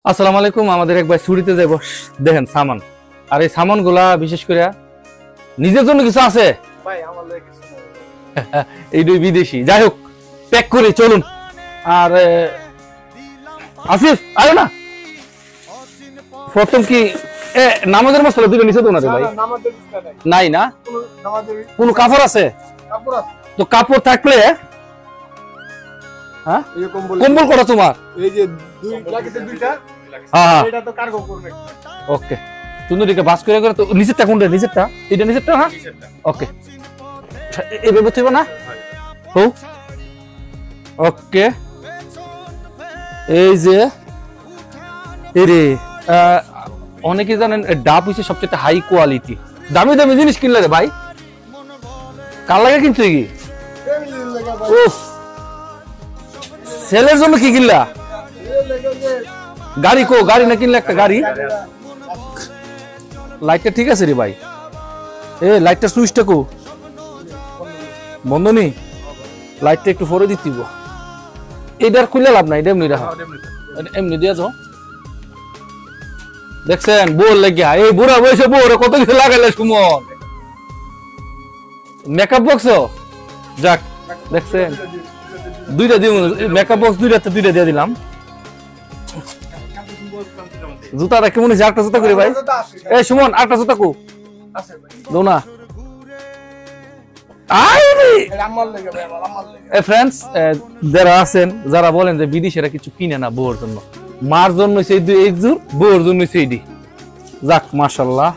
আসসালামু আলাইকুম। আমাদের এক ভাই ছুটিতে যাইব, দেখেন সামান, আর এই সামান গুলা বিশেষ করে নিজের জন্য কিছু আছে ভাই, আমার লাগে কিছু নাই এই দুই বিদেশি। যাই হোক, প্যাক করি, চলুন। আর আসিফ আরে না, প্রথম কি নামাজের মশলা দিবে নিষেধ না রে ভাই? নাই না, কোন কাপড় আছে? তো কাপড় থাকলে হ্যাঁ, কম্বল করা তোমার এই যে দুইটা। হ্যাঁ এটা তো কার্গো করবে। ওকে, তুমি দিকে বাস করে করে তো নিচেরটা কোনটা? নিচেরটা, এটা নিচেরটা না? ওকে, এইভাবে থইবা না? হো, ওকে। এই যে এরে অনেকে জানেন ডাব হচ্ছে সবচেয়ে হাই কোয়ালিটি, দামি দামি জিনিস কিনলে রে ভাই, কার লাগে কিনছো কি? উফ, সেলের জন্য কি কিনলা? গাড়ি কো, গাড়ি না কিনলে একটা গাড়ি। লাইটটা ঠিক আছে রে ভাই? এ লাইটটা সুইচটা কো বন্ধ নি, লাইটটা একটু ফরে দিতে গো। এটার খুলে লাভ নাই, এমনি রাখো, এমনি দিয়া তো। দেখছেন বোর লাগিয়া, এই বুড়া বয়সে বোর কত কিছু লাগাইলে সুমন। মেকআপ বক্স যাক, দেখছেন দুইটা দিব, মেকআপ বক্স দুইটা দিয়ে দিলাম। জুতাটা কেমন হয়েছে? আটটা জুতা করি ভাই। এই সুমন, আটটা জুতা কো দো না। ফ্রেন্ডস যারা আছেন, যারা বলেন যে বিদেশিরা কিছু কিনে না বউর জন্য, মার জন্য সেই দুই এক জোর, বউর জন্য সেইডি। যাক মাশাআল্লাহ,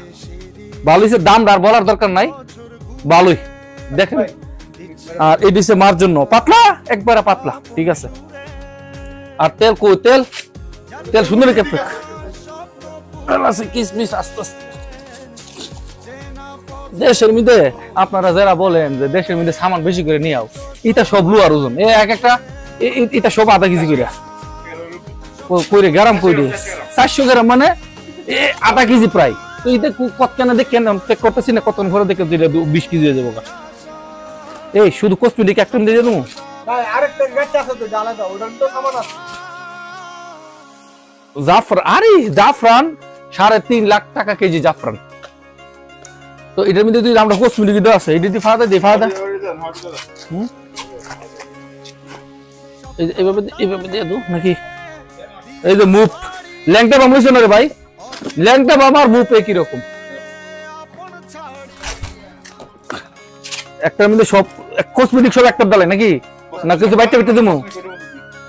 ভালো হয়েছে, দাম আর বলার দরকার নাই, ভালোই দেখেন। আর এই দিছে মার জন্য পাতলা, একবারে পাতলা, ঠিক আছে। আর তেল কো, তেল তেল সুন্দর কেপে আছে, কিসমিস আস্তে আস্তে। দেশের মধ্যে আপনারা যারা বলেন যে দেশের মধ্যে সামান বেশি করে নিয়ে আও, এটা সব লুয়ার ওজন, এক একটা এটা সব আধা কেজি করে কইরে গ্রাম কইরে 400 গ্রাম, মানে আধা কেজি প্রায়। তো এটা কত কেন দেখেন, চেক করতেছি না কত ঘরে দেখে দিলে 20 কেজি হয়ে যাবো। এই শুধু কসমেটিক একটা দিয়ে দেবো ভাই, আরেকটা গাছ আছে তো জ্বালা দাও, ওটার তো সামান আছে। জাফরান, আরে জাফরান 3.5 লাখ টাকা কেজি জাফরান। তো এটার মধ্যে তুই আমরা কসমেটিক দেওয়া আছে, এটা দিয়ে ফাদা দিয়ে ফাদা, এইভাবে এইভাবে দিয়ে দো নাকি? এই যে মুভ ল্যাংটা বাম হইছে না রে ভাই, ল্যাংটা বাম আর মুভ একই রকম। একটার মধ্যে সব কসমেটিক সব একটা ডালে নাকি, না কিছু বাইতে বাইতে দেবো?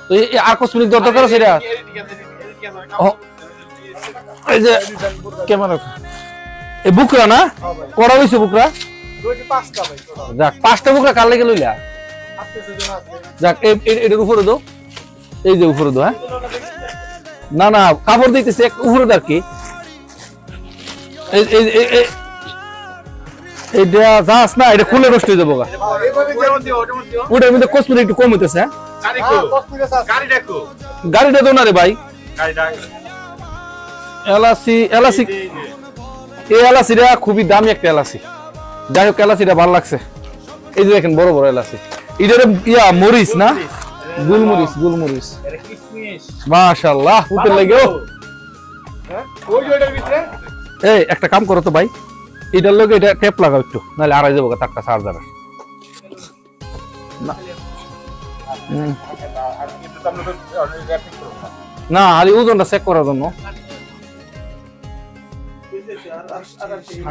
তো আর কসমেটিক দরকার আছে? এটা এই যে ক্যামেরা, এই বুকরা না করা হইছে, বুকরা যাক 5টা বুকরা কার লাগে লইলা? যাক এটার উপরে দাও, এই যে উপরে দাও। হ্যাঁ না না, কাপড় দিতেছে উপরে দাও কি? এইটা যাস না, এটা খুলে নষ্ট হয়ে যাবো। ওটার মধ্যে কসমেটিক একটু কম হইতেছে। গাড়িটা দাও না রে ভাই, এলাচি এলাচি, এই এলাচিটা খুবই দামি একটা এলাচি। যাই হোক, এলাচিটা ভালো লাগছে। এই যে দেখেন বড় বড় এলাচি, এটা ইয়া মরিচ না, গুলমরিচ, গুলমরিচ মাশাআল্লাহ উঠে লাগেও। এই একটা কাম করো তো ভাই, এটার লগে এটা টেপ লাগাও একটু, নাহলে আড়াই যাবো তারটা চার্জার না, আর ওজনটা চেক করার জন্য।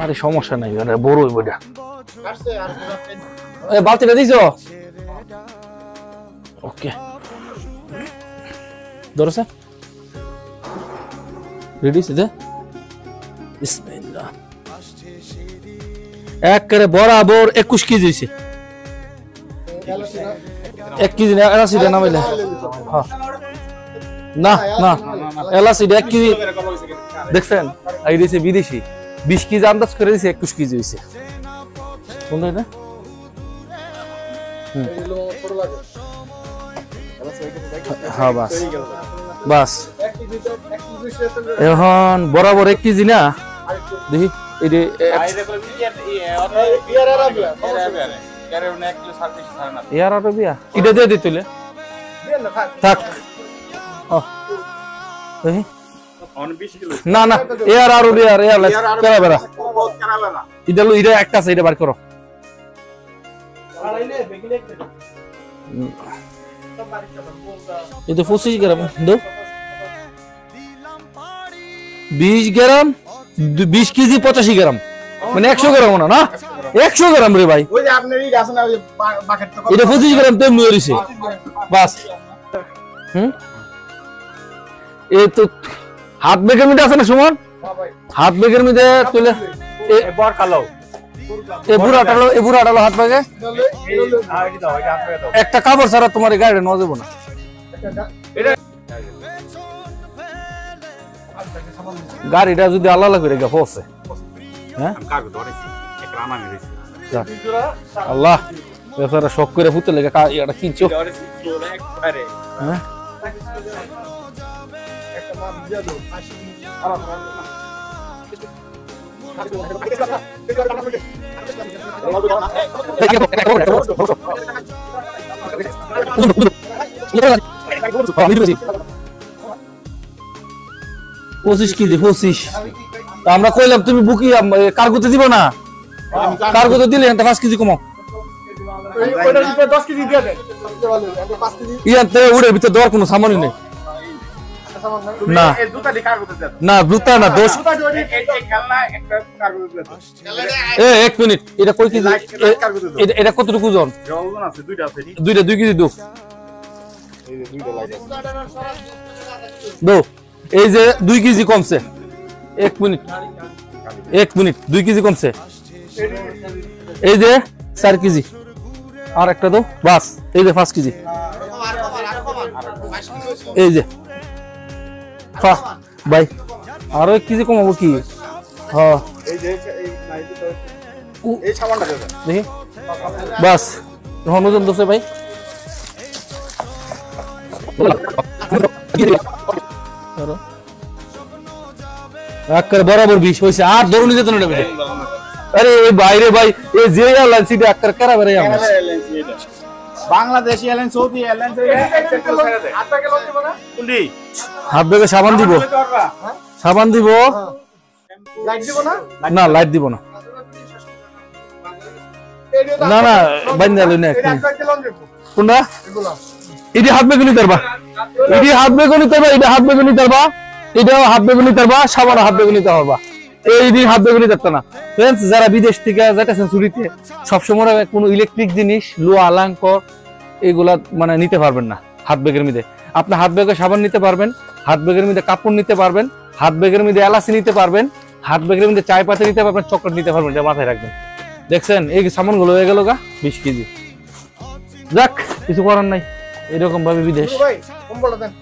আরে সমস্যা নাই, বড় হইব এটা। বালতিটা দিছো? ওকে, ধরছে রেডি আছে। বিসমিল্লাহ, একবারে বরাবর 21 কেজি হইছে। 1 কেজি না এলাচিটা নামাইলে? হ্যাঁ না না, এলাচিটা 1 কেজি দেখছেন, এই দিছে বিদেশি 20 কেজি আন্দাজ করে দিছে, 21 কেজি হইছে। কোনটা এটা? হ্যাঁ বাস বাস, এখন বরাবর 1 কেজি না দেখি। এয়ার আরবিয়া এটা দিয়ে দিতে থাক। না না এয়ার আর এয়ার এয়ার কেরাবেরা এটা লো এটা একটা আছে এটা বার করো এটা 25 গ্রাম দাও 20 গ্রাম 20 কেজি 85 গ্রাম মানে 100 গ্রাম না 100 গ্রাম রে ভাই ওই যে আপনার এই আছে না ওই বাকেট তো এটা 25 গ্রাম তেমনি হইছে বাস এই তো হাত বেগের মধ্যে আছে না সুমন হাত বেগের মধ্যে তুলে বর কালো এই বুড়াটা হাত বেগে একটা কাপড় ছাড়া তোমার গাড়ি ন যাবো না গাড়িটা যদি আল্লাহ করে গে পৌঁছে হ্যাঁ আল্লাহ বেচারা শখ করে ফুটে লেগে এটা কিনছো হ্যাঁ পঁচিশ কেজি 25 আমরা কইলাম তুমি বুকি কার্গোতে দিব না কার্গোতে দিলে 5 কেজি কমাও ওইটার ভিতরে 10 কেজি দিয়ে দেন 5 কেজি ইয়াতে উড়ে ভিতরে দেওয়ার কোনো সামানই নেই না এই জুতা দি কাগজে দেন না জুতা না দোষ জুতা দি এই খেলনা একটা কাগজে দেন এক মিনিট এটা কই কেজি এটা কতটুকু ওজন ওজন আছে দুইটা আছে দুইটা 2 কেজি দাও এই যে দুইটা লাগে দাও এই যে 2 কেজি কমছে 1 মিনিট 2 কেজি কমছে এই যে 4 কেজি আর একটা দাও বাস এই যে 5 কেজি এই যে ভাই আরো 1 কেজি কমাবো কি হ্যাঁ এই যে এই সামানটা দেন দেখি বাস এখন ওজন দোষে ভাই বরাবর 20 হয়েছে আর ধরুন যেত না আরে এই বাইরে ভাই এই যে এয়ারলাইন্স এটা আক্কার করা বেরে আমরা বাংলাদেশি এয়ারলাইন্স সৌদি এয়ারলাইন্স আপনাকে লোন দিব না কুন্ডি হাত বেগে সাবান দিব সাবান দিব লাইট দিব না না লাইট দিব না না না বান্দা লই না কোনটা এডি হাত বেগে নিতে পারবা এডি হাত বেগে নিতে পারবা এটা হাত বেগে নিতে পারবা এটাও হাত বেগে নিতে পারবা সাবান হাত বেগে নিতে পারবা এই দিন হাত বেগে নিতে না फ्रेंड्स যারা বিদেশ থেকে যাইতেছেন ছুটিতে সব সময় কোনো ইলেকট্রিক জিনিস লোহা অলংকার এগুলা মানে নিতে পারবেন না হাত বেগের মধ্যে আপনি হাত বেগে সাবান নিতে পারবেন হাত বেগের মধ্যে কাপড় নিতে পারবেন হাত বেগের মধ্যে এলাচি নিতে পারবেন হাত বেগের মধ্যে চায় পাতা নিতে পারবেন চকলেট নিতে পারবেন এটা মাথায় রাখবেন দেখছেন এই সামানগুলো হয়ে গেল গা 20 কেজি যাক কিছু করার নাই এরকম ভাবে বিদেশ ভাই কম্বলটা দেন